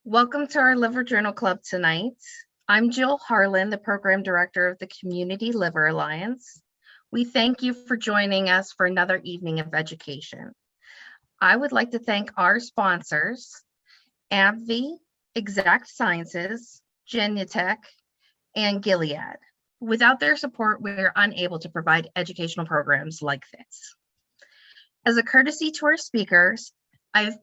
Welcome to our Liver Journal Club tonight. I'm Jill Harlan, the Program Director of the Community Liver Alliance. We thank you for joining us for another evening of education. I would like to thank our sponsors, AbbVie, Exact Sciences, Genentech, and Gilead. Without their support, we're unable to provide educational programs like this. As a courtesy to our speakers, I've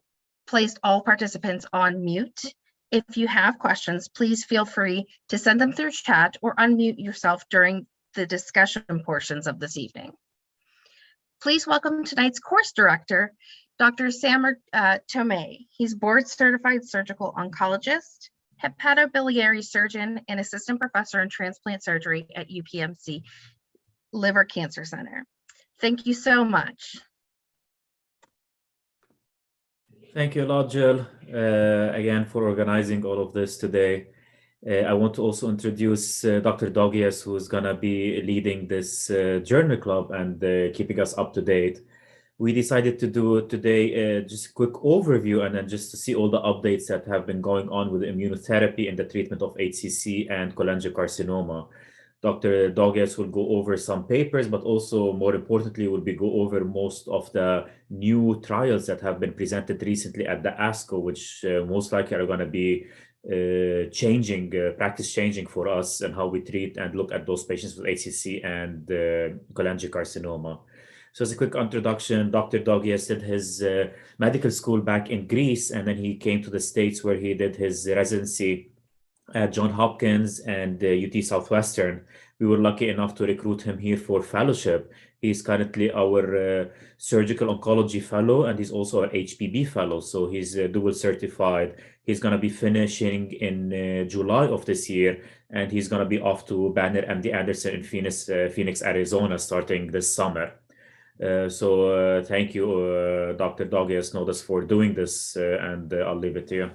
placed all participants on mute. If you have questions, please feel free to send them through chat or unmute yourself during the discussion portions of this evening. Please welcome tonight's course director, Dr. Samer Tomei. He's board certified surgical oncologist, hepatobiliary surgeon, and assistant professor in transplant surgery at UPMC Liver Cancer Center. Thank you so much. Thank you a lot, Jill, again for organizing all of this today. I want to also introduce Dr. Dogias, who's going to be leading this journal club and keeping us up to date. We decided to do today just a quick overview and then just to see all the updates that have been going on with immunotherapy and the treatment of HCC and cholangiocarcinoma. Dr. Dogias will go over some papers, but also more importantly, will go over most of the new trials that have been presented recently at the ASCO, which most likely are going to be practice changing for us and how we treat and look at those patients with HCC and cholangiocarcinoma. So as a quick introduction, Dr. Dogias did his medical school back in Greece, and then he came to the States where he did his residency at Johns Hopkins and UT Southwestern. We were lucky enough to recruit him here for fellowship. He's currently our surgical oncology fellow, and he's also our HPB fellow. So he's dual certified. He's going to be finishing in July of this year, and he's going to be off to Banner MD Anderson in Phoenix, Arizona, starting this summer. So thank you, Dr. Dogias Nodas, for doing this, and I'll leave it to you.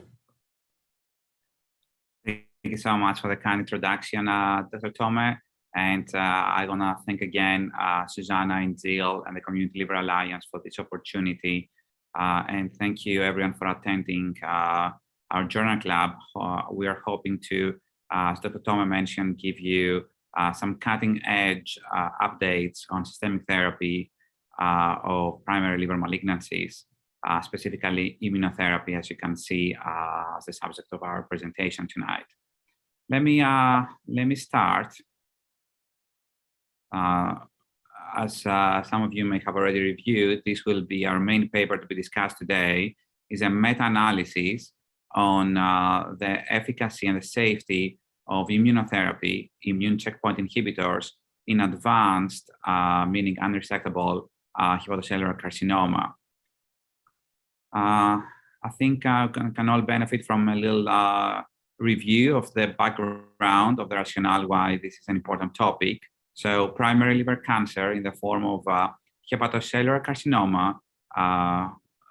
Thank you so much for the kind introduction, Dr. Tomei. And I want to thank again Susanna and Jill and the Community Liver Alliance for this opportunity. And thank you everyone for attending our journal club. We are hoping to, as Dr. Tomei mentioned, give you some cutting edge updates on systemic therapy of primary liver malignancies, specifically immunotherapy, as you can see as the subject of our presentation tonight. Let me start. As some of you may have already reviewed, this will be our main paper to be discussed today. Is a meta-analysis on the efficacy and the safety of immunotherapy, immune checkpoint inhibitors in advanced, meaning unresectable hepatocellular carcinoma. I think can all benefit from a little review of the background of the rationale why this is an important topic. So primary liver cancer in the form of hepatocellular carcinoma,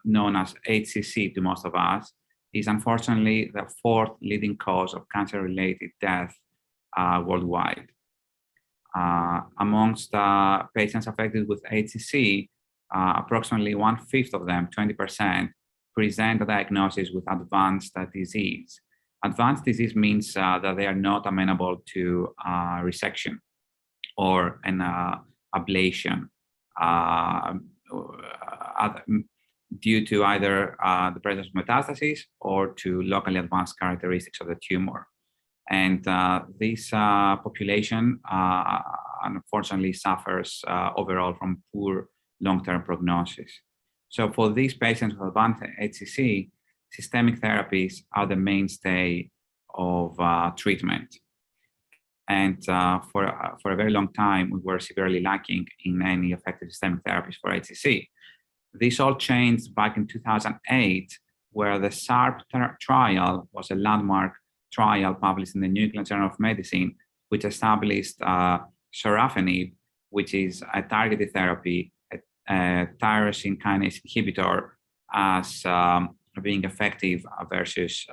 known as HCC to most of us, is unfortunately the fourth leading cause of cancer-related death worldwide. Amongst patients affected with HCC, approximately 1/5 of them, 20%, present a diagnosis with advanced disease. Advanced disease means that they are not amenable to resection or an ablation due to either the presence of metastases or to locally advanced characteristics of the tumor. And this population unfortunately suffers overall from poor long-term prognosis. So for these patients with advanced HCC, systemic therapies are the mainstay of treatment. And for a very long time, we were severely lacking in any effective systemic therapies for HCC. This all changed back in 2008, where the SARP trial was a landmark trial published in the New England Journal of Medicine, which established sorafenib, which is a targeted therapy, a tyrosine kinase inhibitor, as being effective versus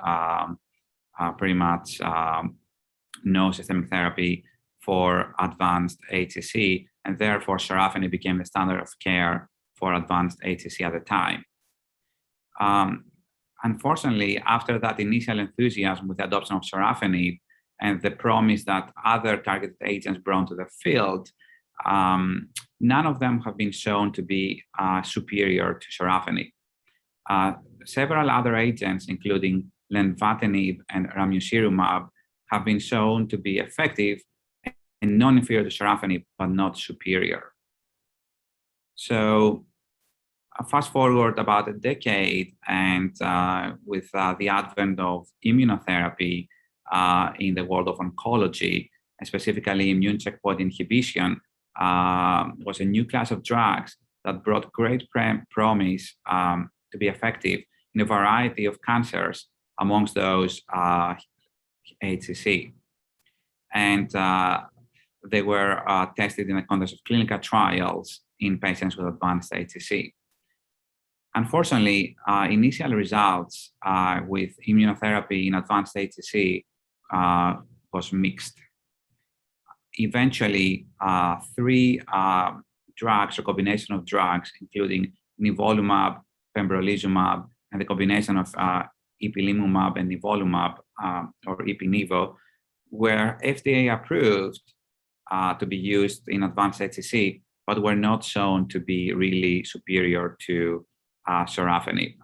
pretty much no systemic therapy for advanced HCC, and therefore sorafenib became the standard of care for advanced HCC at the time. unfortunately, after that initial enthusiasm with the adoption of sorafenib and the promise that other targeted agents brought to the field, none of them have been shown to be superior to sorafenib. Several other agents, including lenvatinib and ramucirumab, have been shown to be effective and non-inferior to sorafenib, but not superior. So fast forward about a decade, and with the advent of immunotherapy in the world of oncology, and specifically immune checkpoint inhibition, was a new class of drugs that brought great promise to be effective in a variety of cancers, amongst those HCC. And they were tested in the context of clinical trials in patients with advanced HCC. Unfortunately, initial results with immunotherapy in advanced HCC was mixed. Eventually, 3 drugs or combination of drugs, including nivolumab, pembrolizumab, and the combination of ipilimumab and nivolumab, or ipi-nivo, were FDA approved to be used in advanced HCC, but were not shown to be really superior to sorafenib.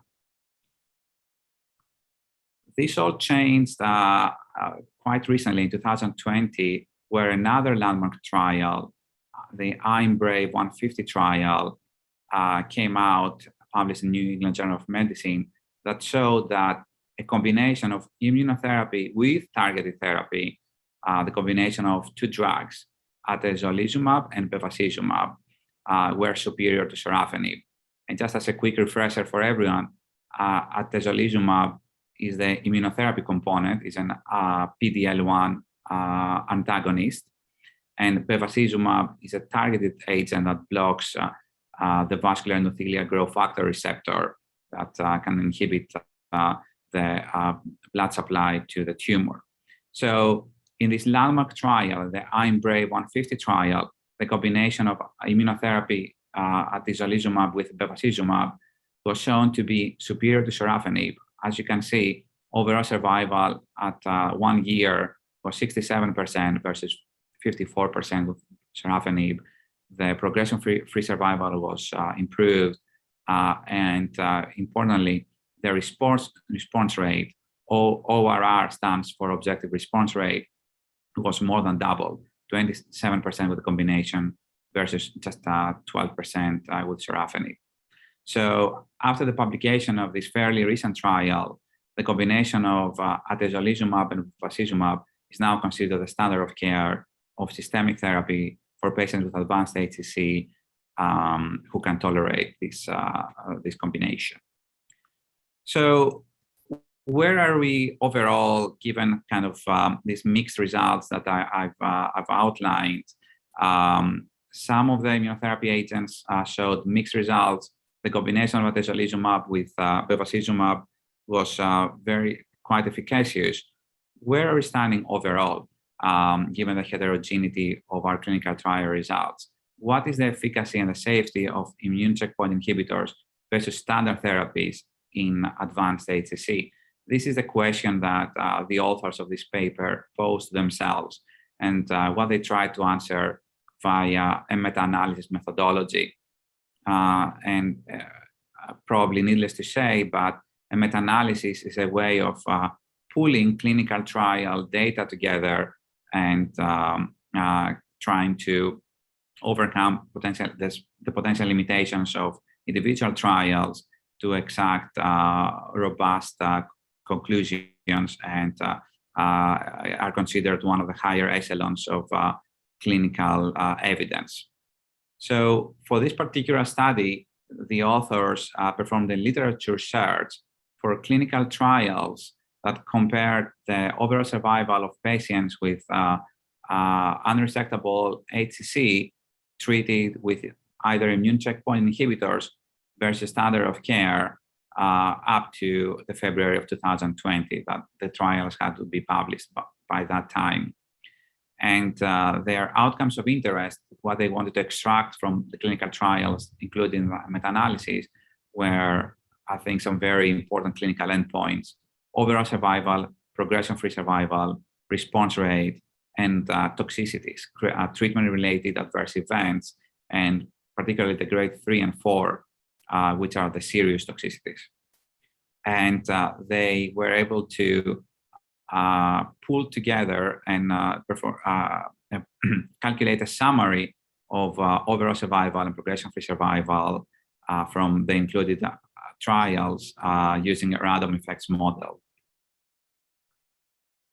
This all changed quite recently in 2020, where another landmark trial, the IMbrave 150 trial, came out, published in New England Journal of Medicine, that showed that a combination of immunotherapy with targeted therapy, the combination of 2 drugs, atezolizumab and bevacizumab, were superior to sorafenib. And just as a quick refresher for everyone, atezolizumab is the immunotherapy component, is an PD-L1 antagonist, and bevacizumab is a targeted agent that blocks the vascular endothelial growth factor receptor that can inhibit the blood supply to the tumor. So in this landmark trial, the IMbrave 150 trial, the combination of immunotherapy atezolizumab with bevacizumab was shown to be superior to sorafenib. As you can see, overall survival at 1 year was 67% versus 54% with sorafenib. The progression-free survival was improved, and importantly, the response rate, ORR stands for objective response rate, was more than double, 27% with the combination versus just 12% with sorafenib. So after the publication of this fairly recent trial, the combination of atezolizumab and bevacizumab is now considered the standard of care of systemic therapy for patients with advanced HCC who can tolerate this combination. So where are we overall, given kind of these mixed results that I've outlined? Some of the immunotherapy agents showed mixed results. The combination of atezolizumab with bevacizumab was quite efficacious. Where are we standing overall, given the heterogeneity of our clinical trial results? What is the efficacy and the safety of immune checkpoint inhibitors versus standard therapies in advanced HCC? This is the question that the authors of this paper posed themselves, and what they tried to answer via a meta-analysis methodology. Probably needless to say, but a meta-analysis is a way of pulling clinical trial data together and trying to overcome the potential limitations of individual trials to exact robust conclusions, and are considered one of the higher echelons of clinical evidence. So for this particular study, the authors performed a literature search for clinical trials that compared the overall survival of patients with unresectable HCC treated with either immune checkpoint inhibitors versus standard of care up to the February of 2020, that the trials had to be published by that time. And their outcomes of interest, what they wanted to extract from the clinical trials, including meta-analysis, were I think, some very important clinical endpoints: overall survival, progression-free survival, response rate, and toxicities, treatment-related adverse events, and particularly the grade 3 and 4, which are the serious toxicities. And they were able to pull together and calculate a summary of overall survival and progression-free survival from the included trials using a random effects model.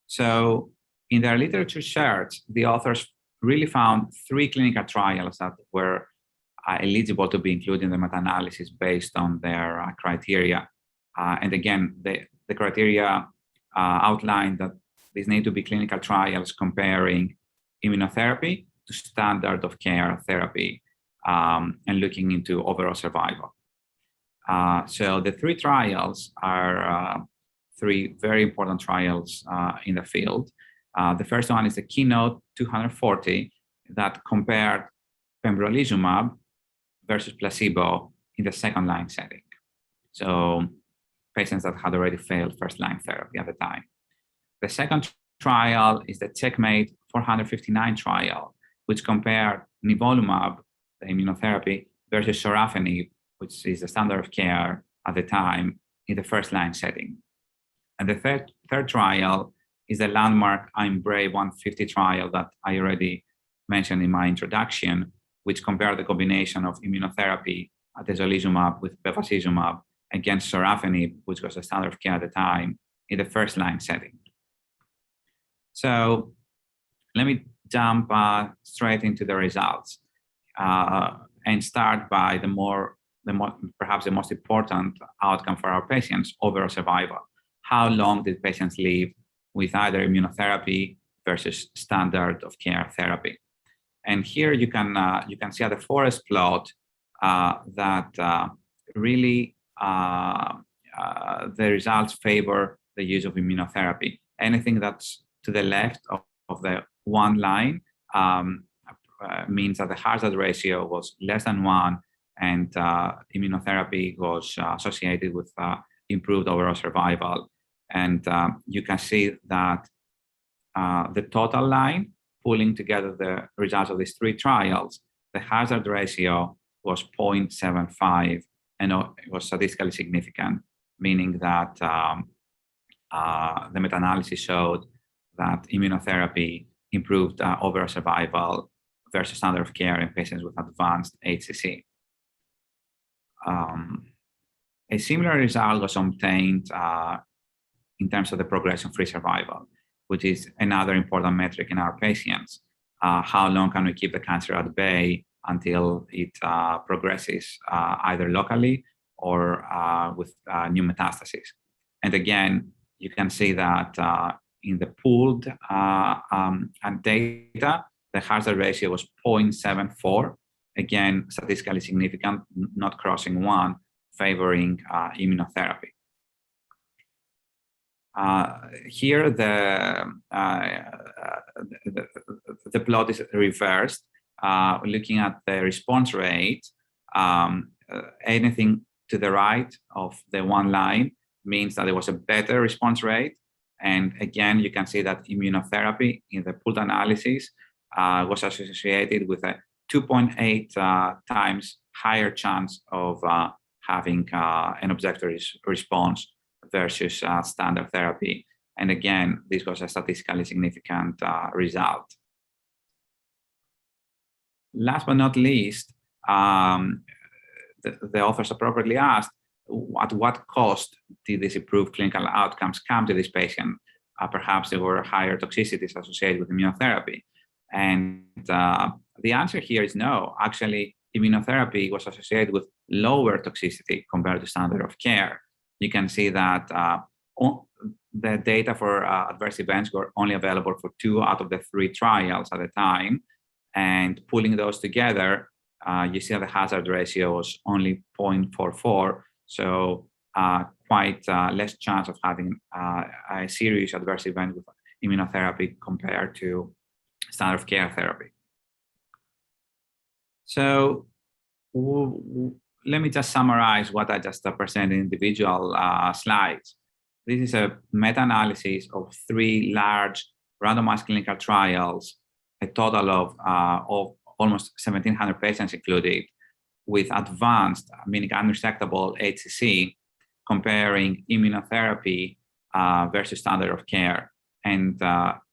So in their literature search, the authors really found 3 clinical trials that were eligible to be included in the meta-analysis based on their criteria. And again, the criteria outlined that these need to be clinical trials comparing immunotherapy to standard of care therapy and looking into overall survival. So the 3 trials are 3 very important trials in the field. The first one is the Keynote 240 that compared pembrolizumab versus placebo in the second-line setting. So patients that had already failed first-line therapy at the time. The second trial is the Checkmate 459 trial, which compared nivolumab, the immunotherapy, versus sorafenib, which is the standard of care at the time in the first-line setting. And the third trial is the landmark IMbrave 150 trial that I already mentioned in my introduction, which compared the combination of immunotherapy, atezolizumab with bevacizumab, against sorafenib, which was the standard of care at the time in the first-line setting. So let me jump straight into the results and start by perhaps the most important outcome for our patients: overall survival. How long did patients live with either immunotherapy versus standard of care therapy? And here you can see at the forest plot that really the results favor the use of immunotherapy. Anything that's to the left of the 1 line means that the hazard ratio was less than 1, and immunotherapy was associated with improved overall survival. And you can see that the total line, pulling together the results of these 3 trials, the hazard ratio was 0.75, and it was statistically significant, meaning that the meta-analysis showed that immunotherapy improved overall survival versus standard of care in patients with advanced HCC. A similar result was obtained in terms of the progression-free survival, which is another important metric in our patients. How long can we keep the cancer at bay until it progresses either locally or with new metastases? And again, you can see that in the pooled data, the hazard ratio was 0.74. Again, statistically significant, not crossing 1, favoring immunotherapy. Here, the plot is reversed, looking at the response rate. Anything to the right of the 1 line means that there was a better response rate. And again, you can see that immunotherapy in the pooled analysis was associated with a 2.8 times higher chance of having an objective response versus standard therapy. And again, this was a statistically significant result. Last but not least, the authors appropriately asked, at what cost did these improved clinical outcomes come to this patient? Perhaps there were higher toxicities associated with immunotherapy. And the answer here is no. Actually, immunotherapy was associated with lower toxicity compared to standard of care. You can see that the data for adverse events were only available for 2 out of the 3 trials at the time. And pulling those together, you see that the hazard ratio was only 0.44. So quite less chance of having a serious adverse event with immunotherapy compared to standard of care therapy. So let me just summarize what I just presented in individual slides. This is a meta-analysis of 3 large randomized clinical trials, a total of almost 1,700 patients included, with advanced, meaning unresectable HCC, comparing immunotherapy versus standard of care. And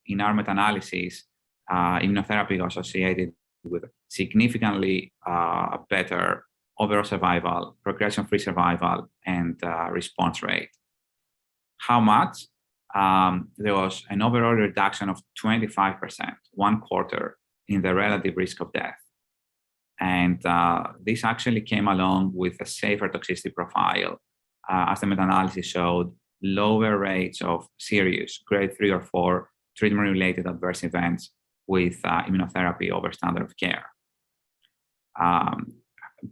in our meta-analysis, immunotherapy was associated with significantly better overall survival, progression-free survival, and response rate. How much? There was an overall reduction of 25%, 1/4, in the relative risk of death. And this actually came along with a safer toxicity profile, as the meta-analysis showed lower rates of serious grade 3 or 4 treatment-related adverse events with immunotherapy over standard of care.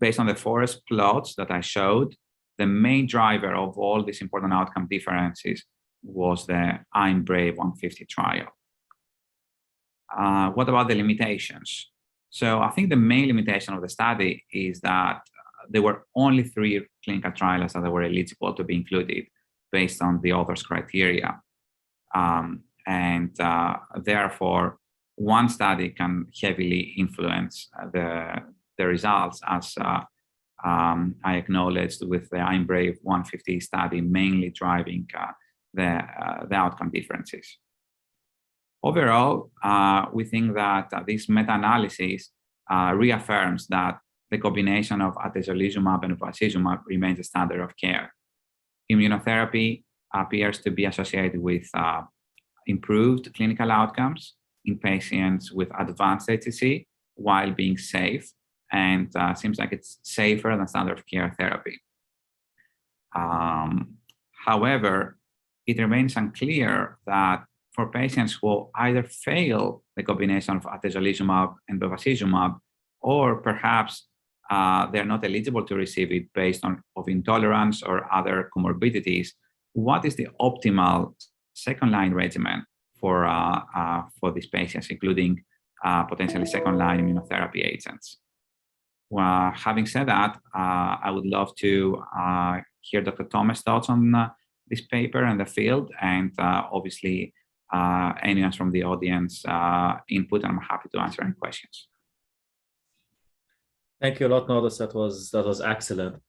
Based on the forest plots that I showed, the main driver of all these important outcome differences was the I'm Brave 150 trial. What about the limitations? So I think the main limitation of the study is that there were only 3 clinical trials that were eligible to be included based on the author's criteria. Therefore, one study can heavily influence the results, as I acknowledged with the I'm Brave 150 study mainly driving the outcome differences. Overall, we think that this meta-analysis reaffirms that the combination of atezolizumab and bevacizumab remains a standard of care. Immunotherapy appears to be associated with improved clinical outcomes in patients with advanced HCC while being safe, and seems like it's safer than standard of care therapy. However, it remains unclear that for patients who either fail the combination of atezolizumab and bevacizumab, or perhaps they're not eligible to receive it based on intolerance or other comorbidities, what is the optimal second-line regimen for these patients, including potentially second-line immunotherapy agents? Well, having said that, I would love to hear Dr. Thomas' thoughts on this paper and the field, and obviously anyone from the audience input, and I'm happy to answer any questions. Thank you a lot, Nodus. That was excellent.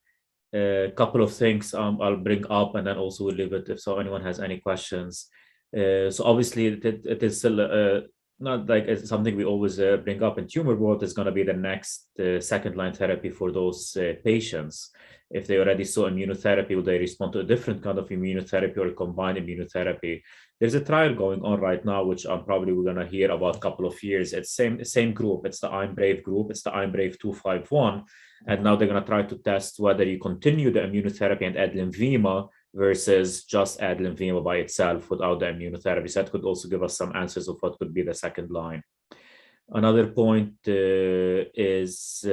A couple of things I'll bring up, and then also we'll leave it if anyone has any questions. So obviously it is still not like it's something we always bring up in tumor board. Is going to be the next second-line therapy for those patients. If they already saw immunotherapy, will they respond to a different kind of immunotherapy or combined immunotherapy? There's a trial going on right now, which I'm probably going to hear about a couple of years. It's same group. It's the I'm Brave group. It's the I'm Brave 251. And now they're going to try to test whether you continue the immunotherapy and add Lenvima versus just add Lenvima by itself without the immunotherapy. So that could also give us some answers of what could be the second line. Another point is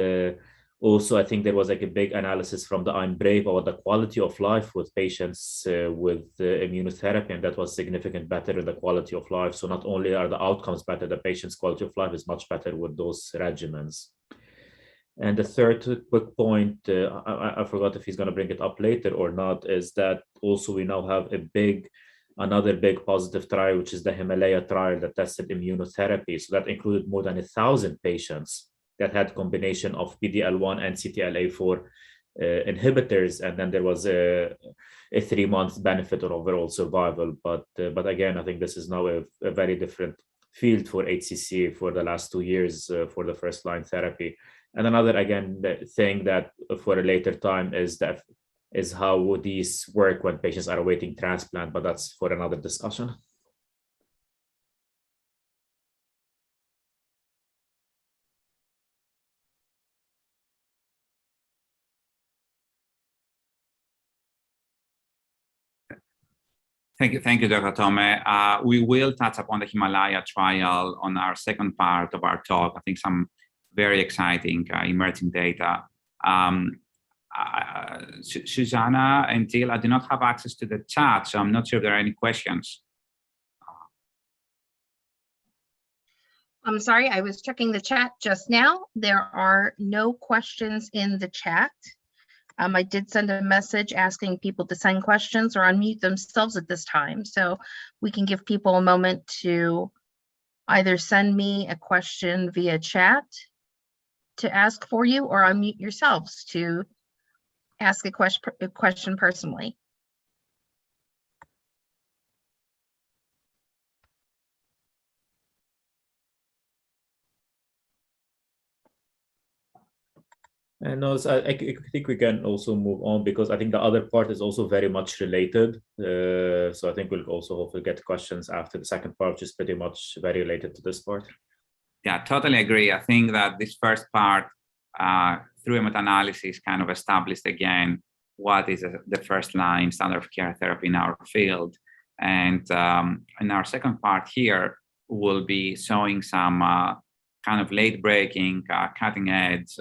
also, I think there was like a big analysis from the I'm Brave about the quality of life with patients with immunotherapy, and that was significantly better in the quality of life. So not only are the outcomes better, the patient's quality of life is much better with those regimens. And the third quick point, I forgot if he's going to bring it up later or not, is that also we now have another big positive trial, which is the Himalaya trial that tested immunotherapy. So that included more than 1,000 patients that had combination of PD-L1 and CTLA-4 inhibitors, and then there was a 3-month benefit on overall survival. But again, I think this is now a very different field for HCC for the last 2 years for the first-line therapy. And another, again, thing that for a later time is how these work when patients are awaiting transplant, but that's for another discussion. Thank you, Dr. Tome. We will touch upon the Himalaya trial on our second part of our talk. I think some very exciting emerging data. Susanna and Jill, I do not have access to the chat, so I'm not sure if there are any questions. I'm sorry, I was checking the chat just now. There are no questions in the chat. I did send a message asking people to send questions or unmute themselves at this time, so we can give people a moment to either send me a question via chat to ask for you or unmute yourselves to ask a question personally. And also, I think we can also move on because I think the other part is also very much related. So I think we'll also hopefully get questions after the second part, which is pretty much very related to this part. Yeah, totally agree. I think that this first part, through a meta-analysis, kind of established again what is the first line standard of care therapy in our field. And in our second part here, we'll be showing some kind of late-breaking, cutting-edge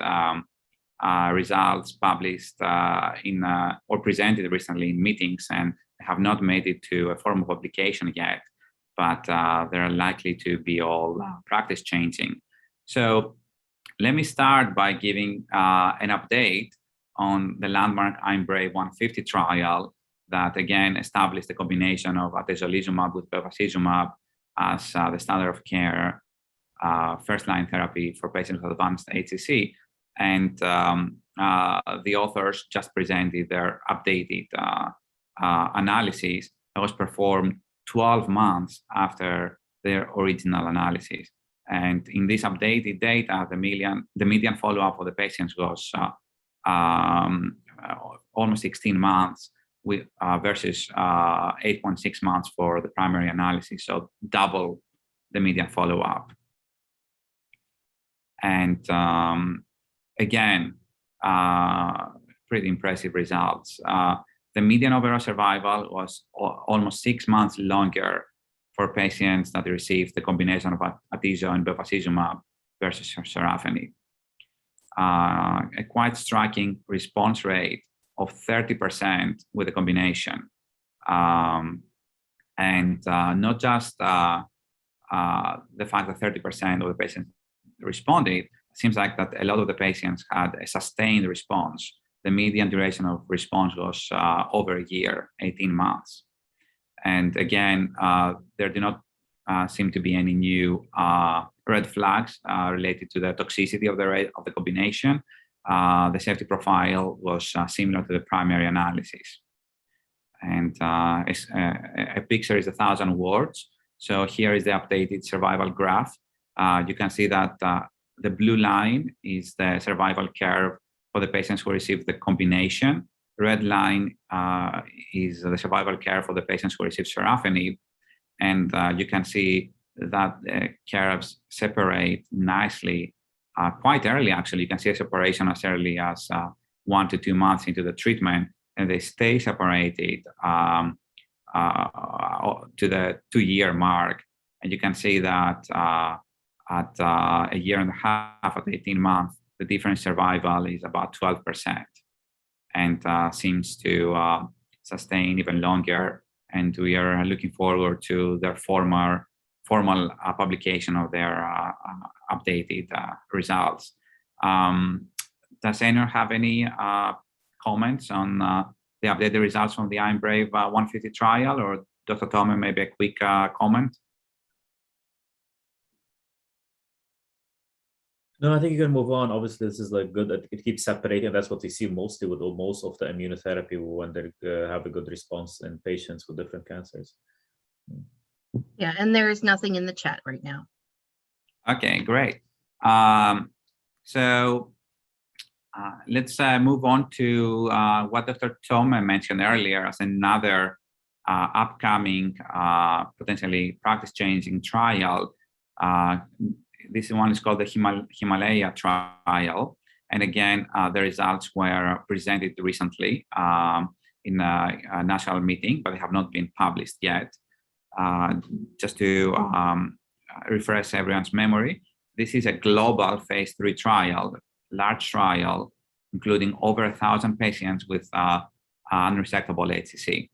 results published or presented recently in meetings and have not made it to a formal publication yet, but they're likely to be all practice changing. So let me start by giving an update on the landmark IMbrave 150 trial that again established the combination of atezolizumab with bevacizumab as the standard of care first-line therapy for patients with advanced HCC. And the authors just presented their updated analysis that was performed 12 months after their original analysis. And in this updated data, the median follow-up of the patients was almost 16 months with, versus 8.6 months for the primary analysis, so double the median follow-up. And again, pretty impressive results. The median overall survival was almost 6 months longer for patients that received the combination of atezo and bevacizumab versus sorafenib. A quite striking response rate of 30% with the combination. And not just the fact that 30% of the patients responded, it seems like that a lot of the patients had a sustained response. The median duration of response was over a year, 18 months. And again, there do not seem to be any new red flags related to the toxicity of the combination. The safety profile was similar to the primary analysis. And a picture is 1,000 words. So here is the updated survival graph. You can see that the blue line is the survival curve for the patients who received the combination. Red line is the survival curve for the patients who received sorafenib. And you can see that the curves separate nicely quite early, actually. You can see a separation as early as 1 to 2 months into the treatment, and they stay separated to the 2-year mark. And you can see that at a year and a half, at 18 months, the difference survival is about 12%, and seems to sustain even longer. And we are looking forward to their formal publication of their updated results. Does anyone have any comments on the updated results from the IMbrave 150 trial, or Dr. Tome, maybe a quick comment? No, I think you can move on. Obviously, this is like good. It keeps separating. That's what we see mostly with most of the immunotherapy when they have a good response in patients with different cancers. Yeah, and there is nothing in the chat right now. Okay, great. So let's move on to what Dr. Tome mentioned earlier as another upcoming, potentially practice-changing trial. This one is called the Himalaya trial. And again, the results were presented recently in a national meeting, but they have not been published yet. Just to refresh everyone's memory, this is a global phase 3 trial, large trial, including over 1,000 patients with unresectable HCC.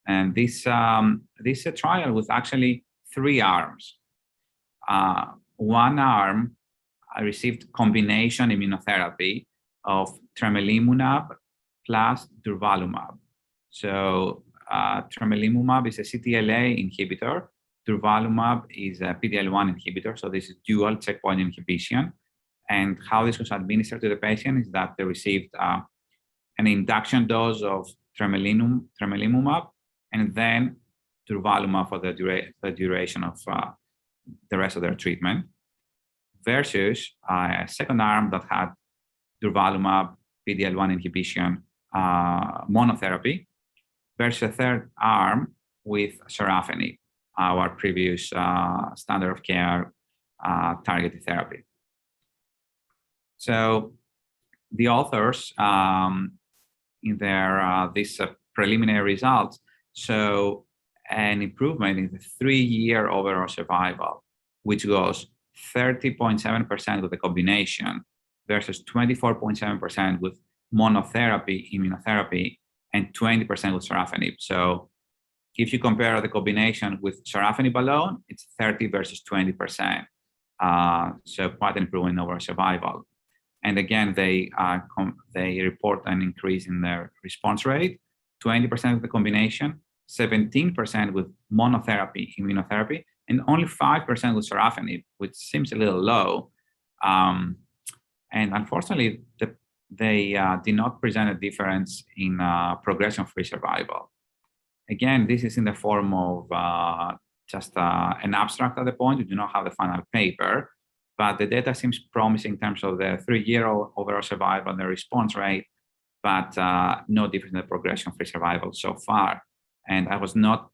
And this trial was actually 3 arms. One arm received combination immunotherapy of tremelimumab plus durvalumab. So tremelimumab is a CTLA inhibitor. Durvalumab is a PD-L1 inhibitor. So this is dual checkpoint inhibition. And how this was administered to the patient is that they received an induction dose of tremelimumab and then durvalumab for the duration of the rest of their treatment, versus a second arm that had durvalumab, PD-L1 inhibition monotherapy, versus a third arm with sorafenib, our previous standard of care targeted therapy. So the authors in their these preliminary results show an improvement in the 3-year overall survival, which goes 30.7% with the combination versus 24.7% with monotherapy, immunotherapy, and 20% with sorafenib. So if you compare the combination with sorafenib alone, it's 30 versus 20%. So quite an improvement in overall survival. And again, they report an increase in their response rate, 20% with the combination, 17% with monotherapy, immunotherapy, and only 5% with sorafenib, which seems a little low. And unfortunately, they did not present a difference in progression-free survival. Again, this is in the form of just an abstract at the point. We do not have the final paper, but the data seems promising in terms of the 3-year overall survival and the response rate, but no difference in the progression-free survival so far. And I was not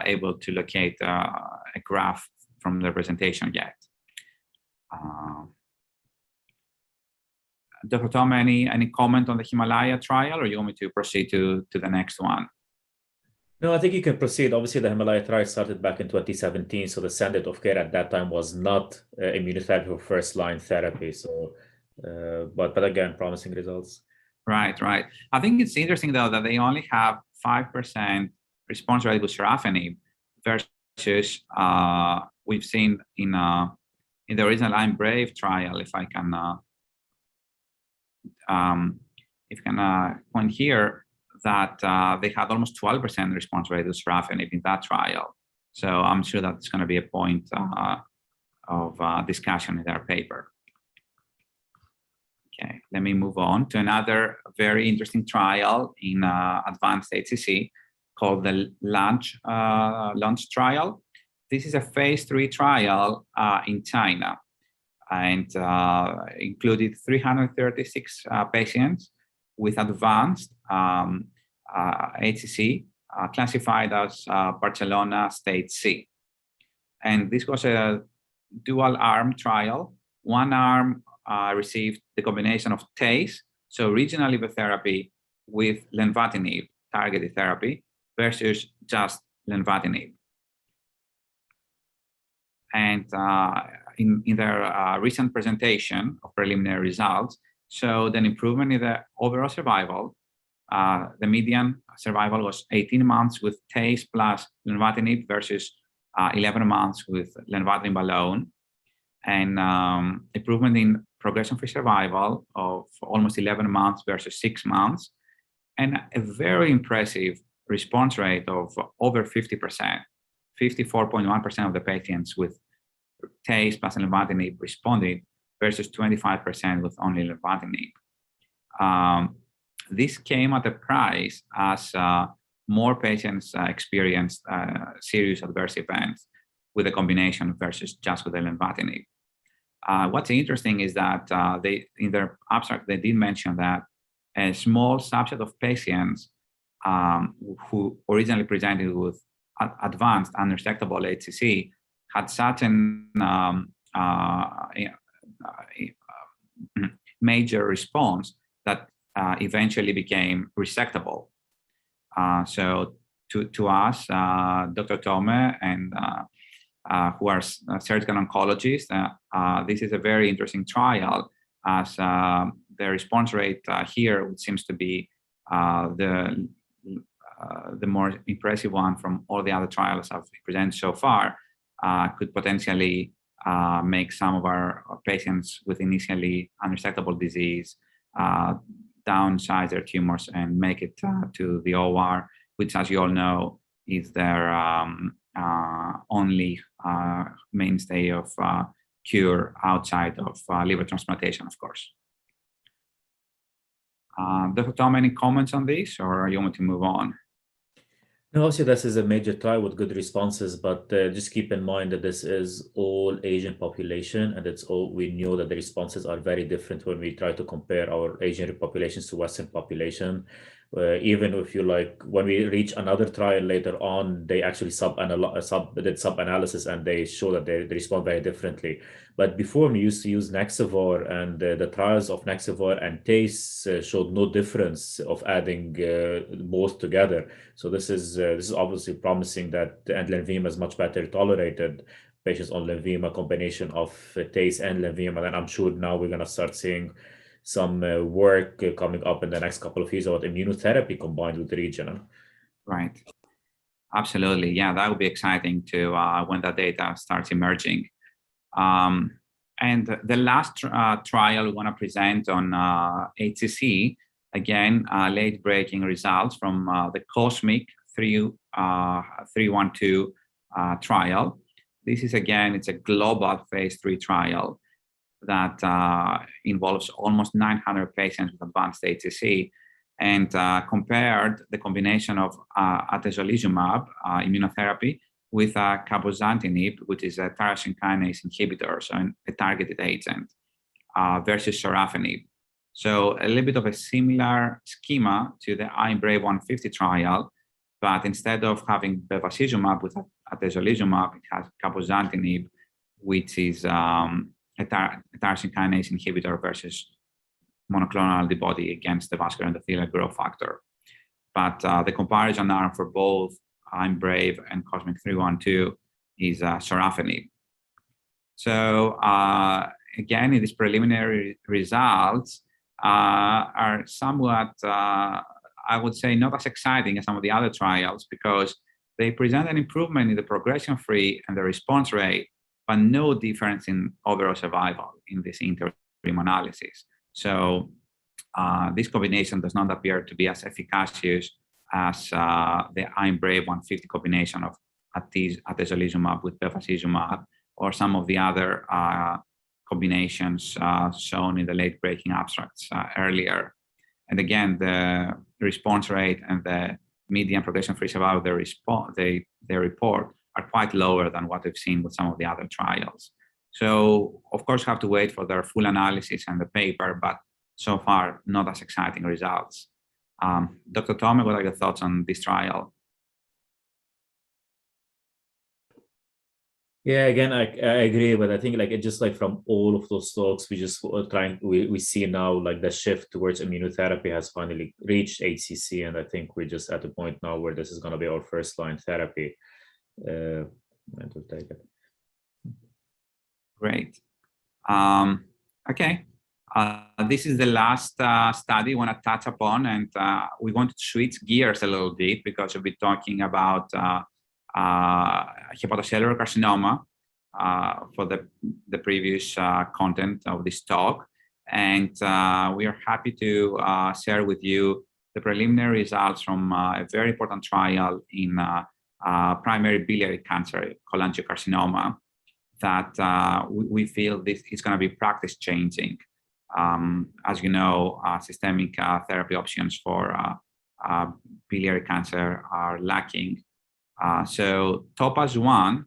able to locate a graph from the presentation yet. Dr. Tom, any comment on the Himalaya trial, or you want me to proceed to the next one? No, I think you can proceed. Obviously, the Himalaya trial started back in 2017, so the standard of care at that time was not immunotherapy or first-line therapy. So, but again, promising results. Right. I think it's interesting though that they only have 5% response rate with sorafenib versus we've seen in the original I'm Brave trial. If I can point here, that they had almost 12% response rate with sorafenib in that trial. So I'm sure that's going to be a point of discussion in their paper. Okay, let me move on to another very interesting trial in advanced HCC called the Launch trial. This is a phase 3 trial in China, and included 336 patients with advanced HCC classified as Barcelona Stage C. And this was a dual arm trial. One arm received the combination of TACE, so regional levotherapy, with lenvatinib targeted therapy, versus just lenvatinib. And in their recent presentation of preliminary results, showed an improvement in the overall survival. The median survival was 18 months with TACE plus lenvatinib versus 11 months with lenvatinib alone, and improvement in progression-free survival of almost 11 months versus 6 months, and a very impressive response rate of over 50%. 54.1% of the patients with TACE plus lenvatinib responded versus 25% with only lenvatinib. This came at a price as more patients experienced serious adverse events with a combination versus just with the lenvatinib. What's interesting is that in their abstract, they did mention that a small subset of patients who originally presented with advanced unresectable HCC had such an major response that eventually became resectable. So to us, Dr. Tome and who are surgical oncologists, this is a very interesting trial, as the response rate here, which seems to be the more impressive one from all the other trials I've presented so far, could potentially make some of our patients with initially unresectable disease downsize their tumors and make it to the OR, which, as you all know, is their only mainstay of cure outside of liver transplantation, of course. Dr. Tom, any comments on this, or you want me to move on? No, obviously, this is a major trial with good responses, but just keep in mind that this is all Asian population, and it's all, we know that the responses are very different when we try to compare our Asian populations to Western population. Even if you like, when we reach another trial later on, they actually did sub-analysis and they show that they respond very differently. But before, we used to use Nexavir, and the trials of Nexavir and TACE showed no difference of adding both together. So this is obviously promising that and Lenvima is much better tolerated. Patients on Lenvima, combination of TACE and Lenvima, and I'm sure now we're going to start seeing some work coming up in the next couple of years about immunotherapy combined with regional. Right. Absolutely. Yeah, that would be exciting to when that data starts emerging. And the last trial we want to present on HCC, again, late-breaking results from the COSMIC 312 trial. This is, again, it's a global phase 3 trial that involves almost 900 patients with advanced HCC, and compared the combination of atezolizumab immunotherapy with cabozantinib, which is a tyrosine kinase inhibitor, so a targeted agent, versus sorafenib. So a little bit of a similar schema to the IMbrave 150 trial, but instead of having bevacizumab with atezolizumab, it has cabozantinib, which is a tyrosine kinase inhibitor versus monoclonal antibody against the vascular endothelial growth factor. But the comparison arm for both IMbrave and COSMIC 312 is sorafenib. So again, these preliminary results are somewhat, I would say, not as exciting as some of the other trials, because they present an improvement in the progression-free and the response rate, but no difference in overall survival in this interim analysis. So this combination does not appear to be as efficacious as the IMbrave 150 combination of atezolizumab with bevacizumab, or some of the other combinations shown in the late-breaking abstracts earlier. And again, the response rate and the median progression-free survival they report are quite lower than what we've seen with some of the other trials. So, of course, we have to wait for their full analysis and the paper, but so far, not as exciting results. Dr. Tome, what are your thoughts on this trial? Yeah, again, I agree, but I think like it just like from all of those talks, we see now like the shift towards immunotherapy has finally reached HCC, and I think we're just at the point now where this is going to be our first line therapy. And we'll take it. Great. Okay. This is the last study I want to touch upon, and we want to switch gears a little bit because we'll be talking about hepatocellular carcinoma for the previous content of this talk. And we are happy to share with you the preliminary results from a very important trial in primary biliary cancer, cholangiocarcinoma, that we feel this is going to be practice changing. As you know, systemic therapy options for biliary cancer are lacking. So TOPAZ 1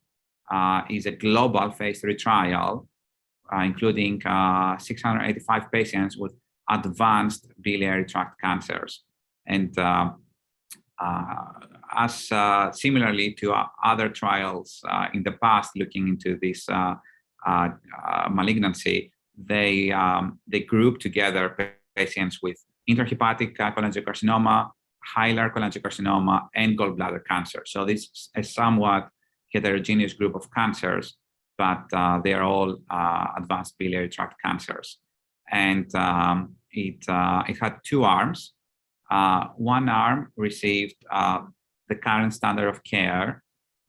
is a global phase 3 trial, including 685 patients with advanced biliary tract cancers. And as similarly to other trials in the past looking into this malignancy, they group together patients with intrahepatic cholangiocarcinoma, hilar cholangiocarcinoma, and gallbladder cancer. So this is a somewhat heterogeneous group of cancers, but they are all advanced biliary tract cancers. And it had two arms. One arm received the current standard of care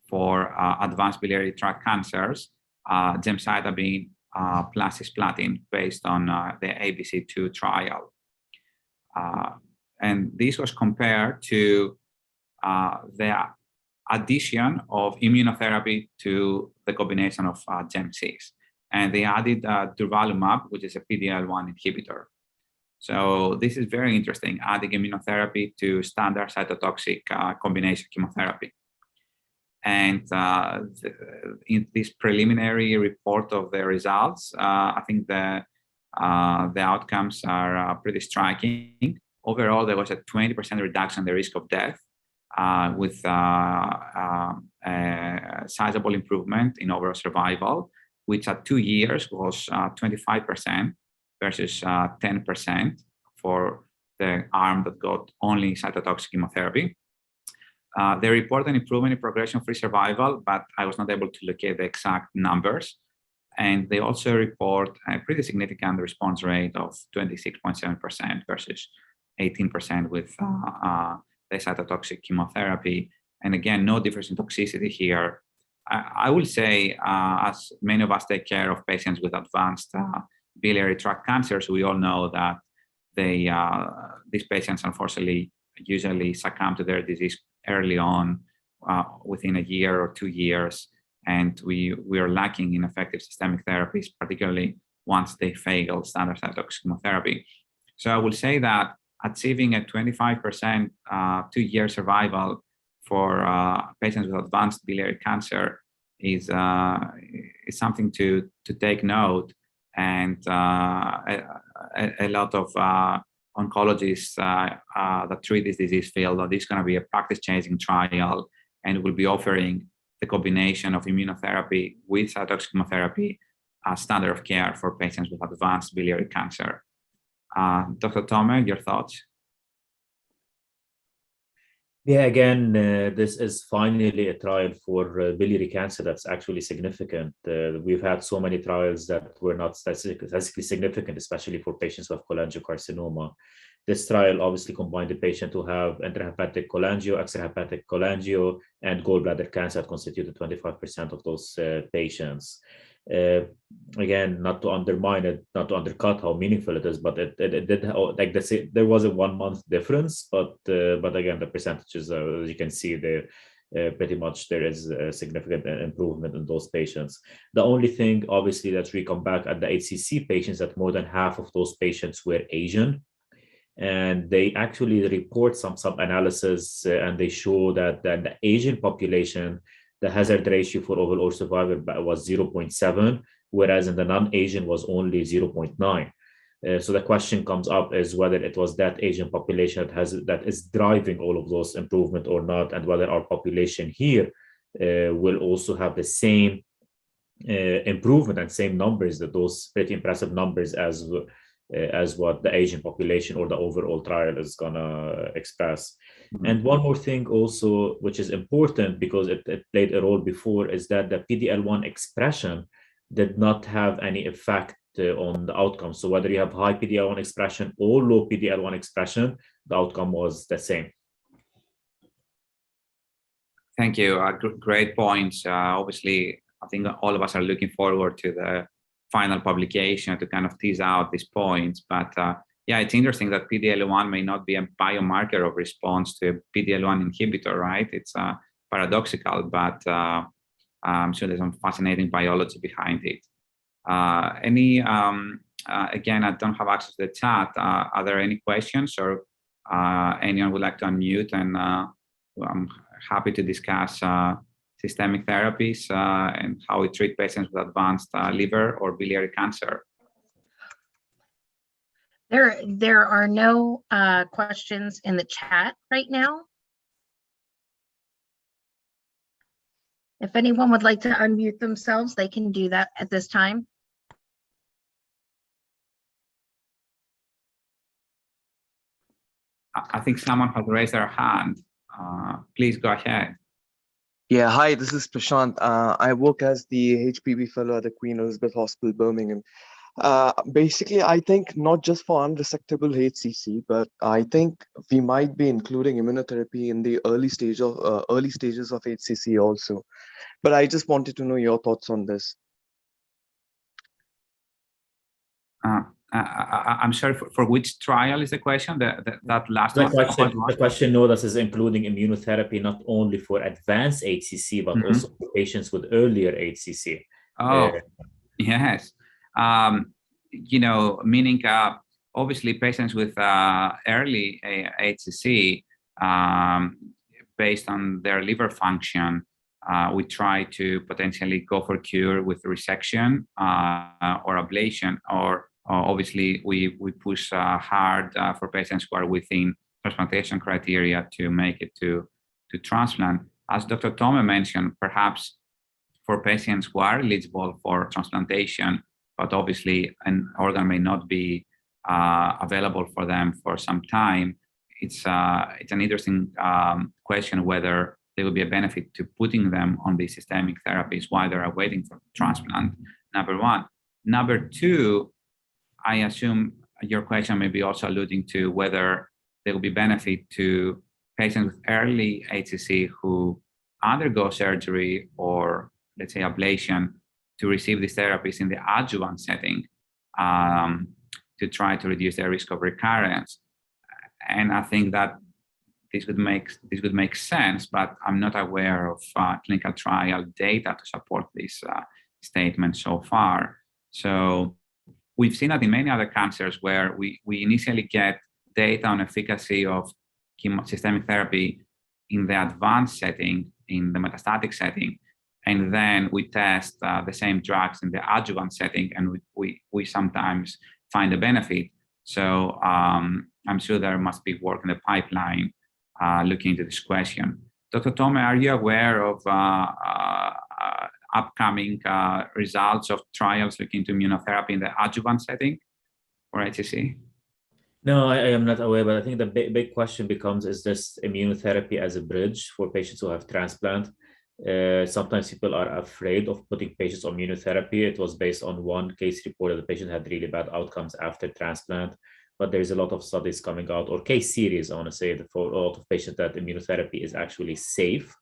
for advanced biliary tract cancers, gemcitabine plus cisplatin, based on the ABC2 trial. And this was compared to the addition of immunotherapy to the combination of GEM6. And they added durvalumab, which is a PD-L1 inhibitor. So this is very interesting, adding immunotherapy to standard cytotoxic combination chemotherapy. And in this preliminary report of the results, I think the outcomes are pretty striking. Overall, there was a 20% reduction in the risk of death with a sizable improvement in overall survival, which at 2 years was 25% versus 10% for the arm that got only cytotoxic chemotherapy. They report an improvement in progression-free survival, but I was not able to locate the exact numbers. And they also report a pretty significant response rate of 26.7% versus 18% with the cytotoxic chemotherapy. And again, no difference in toxicity here. I will say, as many of us take care of patients with advanced biliary tract cancers, we all know that these patients, unfortunately, usually succumb to their disease early on, within a year or 2 years. And we are lacking in effective systemic therapies, particularly once they fail standard cytotoxic chemotherapy. So I will say that achieving a 25% 2-year survival for patients with advanced biliary cancer is something to take note. And a lot of oncologists that treat this disease feel that this is going to be a practice-changing trial and will be offering the combination of immunotherapy with cytotoxic chemotherapy as standard of care for patients with advanced biliary cancer. Dr. Tome, your thoughts? Yeah, again, this is finally a trial for biliary cancer that's actually significant. We've had so many trials that were not statistically significant, especially for patients with cholangiocarcinoma. This trial obviously combined the patient who have intrahepatic cholangio, extrahepatic cholangio, and gallbladder cancer that constituted 25% of those patients. Again, not to undermine it, not to undercut how meaningful it is, but it did, like there was a 1 month difference, but again, the percentages, as you can see there, pretty much there is a significant improvement in those patients. The only thing, obviously, that we come back at the HCC patients, that more than half of those patients were Asian. And they actually report some analysis, and they show that the Asian population, the hazard ratio for overall survival was 0.7, whereas in the non-Asian was only 0.9. So the question comes up is whether it was that Asian population that is driving all of those improvement or not, and whether our population here will also have the same improvement and same numbers, that those pretty impressive numbers as what the Asian population or the overall trial is gonna express. Mm-hmm. And one more thing also, which is important because it played a role before, is that the PD-L1 expression did not have any effect on the outcome. So whether you have high PD-L1 expression or low PD-L1 expression, the outcome was the same. Thank you. Great points. Obviously, I think all of us are looking forward to the final publication to kind of tease out these points. But yeah, it's interesting that PD-L1 may not be a biomarker of response to a PD-L1 inhibitor, right? It's paradoxical, but I'm sure there's some fascinating biology behind it. Again, I don't have access to the chat. Are there any questions, or anyone would like to unmute? And I'm happy to discuss systemic therapies and how we treat patients with advanced liver or biliary cancer. There are no questions in the chat right now. If anyone would like to unmute themselves, they can do that at this time. I think someone has raised their hand. Please go ahead. Yeah, hi, this is Prashant. I work as the HPV fellow at the Queen Elizabeth Hospital, Birmingham. Basically, I think not just for unresectable HCC, but I think we might be including immunotherapy in the early stages of HCC also. But I just wanted to know your thoughts on this. I'm sorry, for which trial is the question? That last one? The question notice is including immunotherapy not only for advanced HCC, but also for patients with earlier HCC. Oh, yes. Meaning obviously patients with early HCC, based on their liver function, we try to potentially go for cure with resection or ablation, or obviously we push hard for patients who are within transplantation criteria to make it to transplant. As Dr. Tome mentioned, perhaps for patients who are eligible for transplantation, but obviously an organ may not be available for them for some time, it's an interesting question whether there will be a benefit to putting them on these systemic therapies while they're waiting for transplant, number one. Number two, I assume your question may be also alluding to whether there will be benefit to patients with early HCC who undergo surgery or, let's say, ablation to receive these therapies in the adjuvant setting to try to reduce their risk of recurrence. And I think that this would make sense, but I'm not aware of clinical trial data to support this statement so far. So we've seen that in many other cancers where we initially get data on efficacy of systemic therapy in the advanced setting, in the metastatic setting, and then we test the same drugs in the adjuvant setting, and we sometimes find a benefit. So I'm sure there must be work in the pipeline looking into this question. Dr. Tome, are you aware of upcoming results of trials looking into immunotherapy in the adjuvant setting for HCC? No, I am not aware, but I think the big question becomes, is this immunotherapy as a bridge for patients who have transplant? Sometimes people are afraid of putting patients on immunotherapy. It was based on one case report that the patient had really bad outcomes after transplant, but there's a lot of studies coming out, or case series, I want to say, for a lot of patients that immunotherapy is actually safe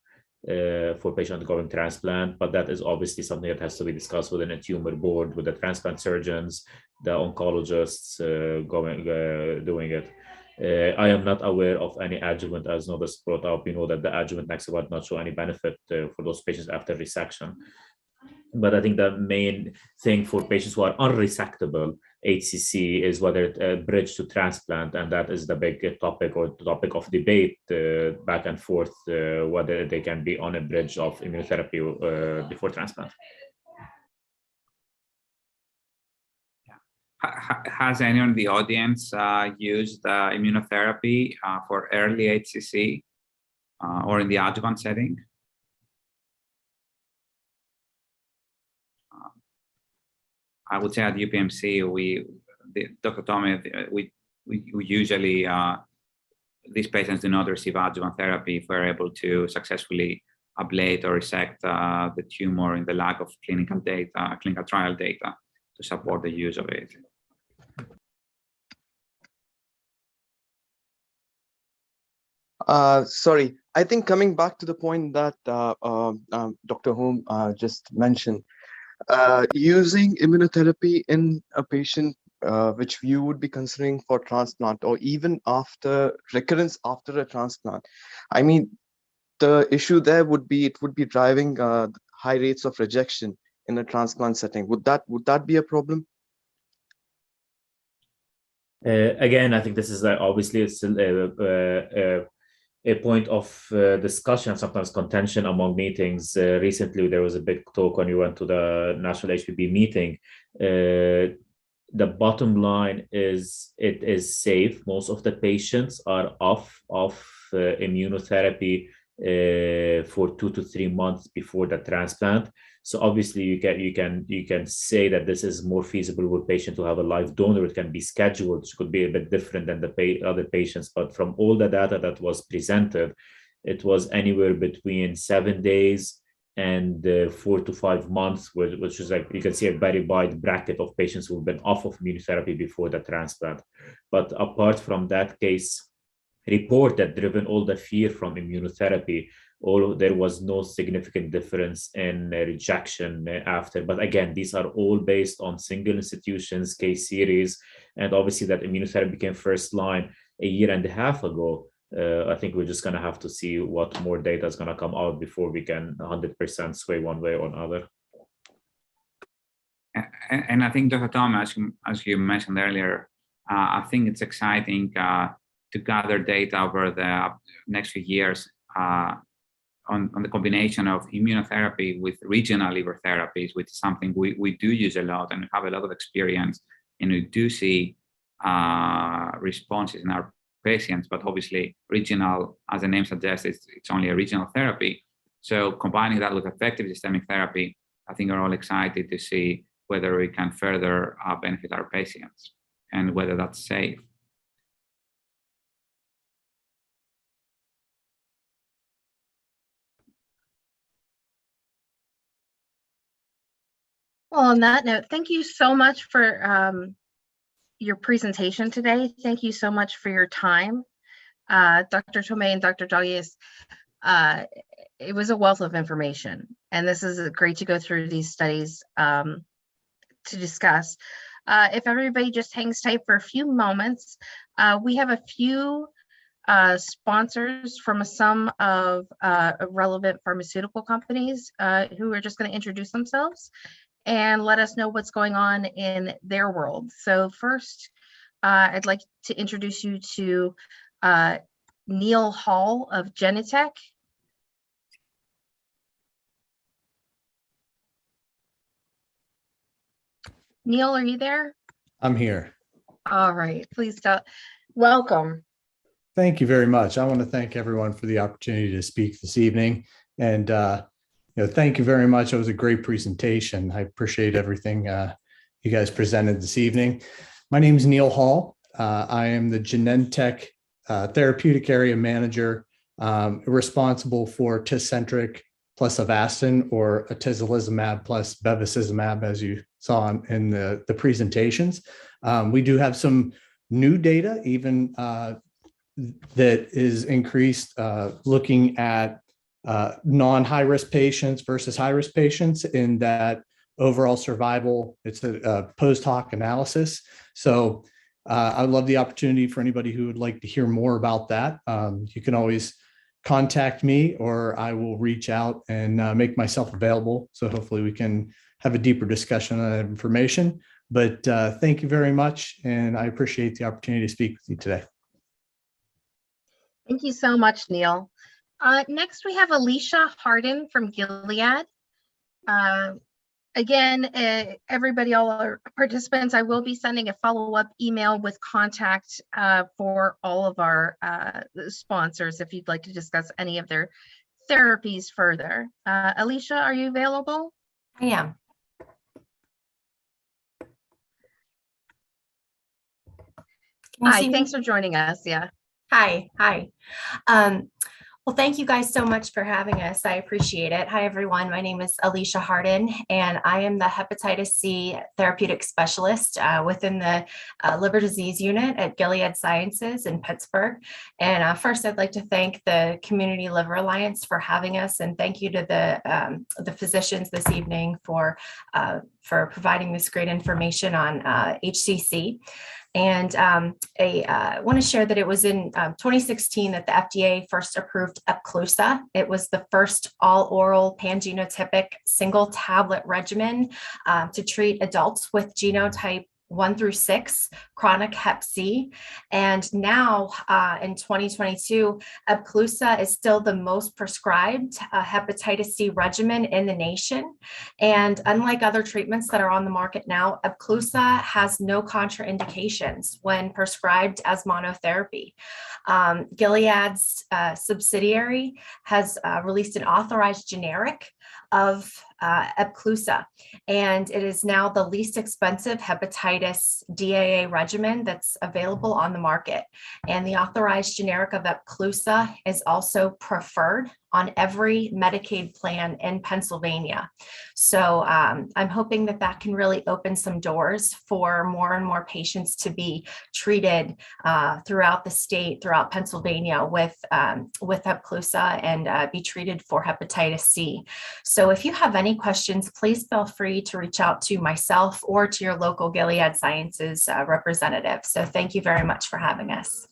for patients undergoing transplant, but that is obviously something that has to be discussed within a tumor board with the transplant surgeons, the oncologists doing it. I am not aware of any adjuvant, as Nobis brought up. We know that the adjuvant Naxibad not show any benefit for those patients after resection. But I think the main thing for patients who are unresectable HCC is whether it's a bridge to transplant, and that is the big topic or the topic of debate back and forth, whether they can be on a bridge of immunotherapy before transplant. Has anyone in the audience used immunotherapy for early HCC or in the adjuvant setting? I would say at UPMC, Dr. Tome, we usually, these patients do not receive adjuvant therapy if we're able to successfully ablate or resect the tumor in the lack of clinical trial data to support the use of it. Sorry, I think coming back to the point that Dr. Home just mentioned, using immunotherapy in a patient which you would be considering for transplant, or even after recurrence after a transplant, I mean, the issue there would be it would be driving high rates of rejection in a transplant setting. Would that be a problem? Again, I think this is obviously it's a point of discussion, sometimes contention among meetings. Recently, there was a big talk when we went to the National HPB meeting. The bottom line is it is safe. Most of the patients are off immunotherapy for 2 to 3 months before the transplant. So obviously you can say that this is more feasible with patients who have a live donor. It can be scheduled, which could be a bit different than the other patients. But from all the data that was presented, it was anywhere between 7 days and 4 to 5 months, which is like you can see a very wide bracket of patients who've been off of immunotherapy before the transplant. But apart from that case report that driven all the fear from immunotherapy, although there was no significant difference in rejection after. But again, these are all based on single institutions, case series, and obviously that immunotherapy became first line a year and a half ago. I think we're just going to have to see what more data is going to come out before we can 100% sway one way or another. And I think, Dr. Tom, as you mentioned earlier, I think it's exciting to gather data over the next few years on the combination of immunotherapy with regional liver therapies, which is something we do use a lot and have a lot of experience, and we do see responses in our patients, but obviously regional, as the name suggests, it's only a regional therapy. So combining that with effective systemic therapy, I think we're all excited to see whether we can further benefit our patients and whether that's safe. Well, on that note, thank you so much for your presentation today. Thank you so much for your time. Dr. Tomei and Dr. Dogias, it was a wealth of information, and this is great to go through these studies to discuss. If everybody just hangs tight for a few moments, we have a few sponsors from some of relevant pharmaceutical companies who are just going to introduce themselves and let us know what's going on in their world. So first, I'd like to introduce you to Neil Hall of Genentech. Neil, are you there? I'm here. All right, please welcome. Thank you very much. I want to thank everyone for the opportunity to speak this evening. And thank you very much. It was a great presentation. I appreciate everything you guys presented this evening. My name is Neil Hall. I am the Genentech therapeutic area manager, responsible for Tecentriq plus Avastin, or atezolizumab plus bevacizumab, as you saw in the presentations. We do have some new data, even that is increased, looking at non-high-risk patients versus high-risk patients in that overall survival. It's a post hoc analysis. So I would love the opportunity for anybody who would like to hear more about that. You can always contact me, or I will reach out and make myself available. So hopefully we can have a deeper discussion on that information. But thank you very much, and I appreciate the opportunity to speak with you today. Thank you so much, Neil. Next, we have Alicia Hardin from Gilead. Again, everybody, all our participants, I will be sending a follow-up email with contact for all of our sponsors if you'd like to discuss any of their therapies further. Alicia, are you available? I am. Hi, thanks for joining us. Yeah. Hi. Well, thank you guys so much for having us. I appreciate it. Hi, everyone. My name is Alicia Hardin, and I am the hepatitis C therapeutic specialist within the liver disease unit at Gilead Sciences in Pittsburgh. And first, I'd like to thank the Community Liver Alliance for having us, and thank you to the physicians this evening for providing this great information on HCC. And I want to share that it was in 2016 that the FDA first approved Epclusa. It was the first all-oral pangenotypic single tablet regimen to treat adults with genotype 1 through 6 chronic hep C. And now in 2022, Epclusa is still the most prescribed hepatitis C regimen in the nation. And unlike other treatments that are on the market now, Epclusa has no contraindications when prescribed as monotherapy. Gilead's subsidiary has released an authorized generic of Epclusa, and it is now the least expensive hepatitis DAA regimen that's available on the market. And the authorized generic of Epclusa is also preferred on every Medicaid plan in Pennsylvania. So I'm hoping that that can really open some doors for more and more patients to be treated throughout the state, throughout Pennsylvania with Epclusa and be treated for hepatitis C. So if you have any questions, please feel free to reach out to myself or to your local Gilead Sciences representative. So thank you very much for having us.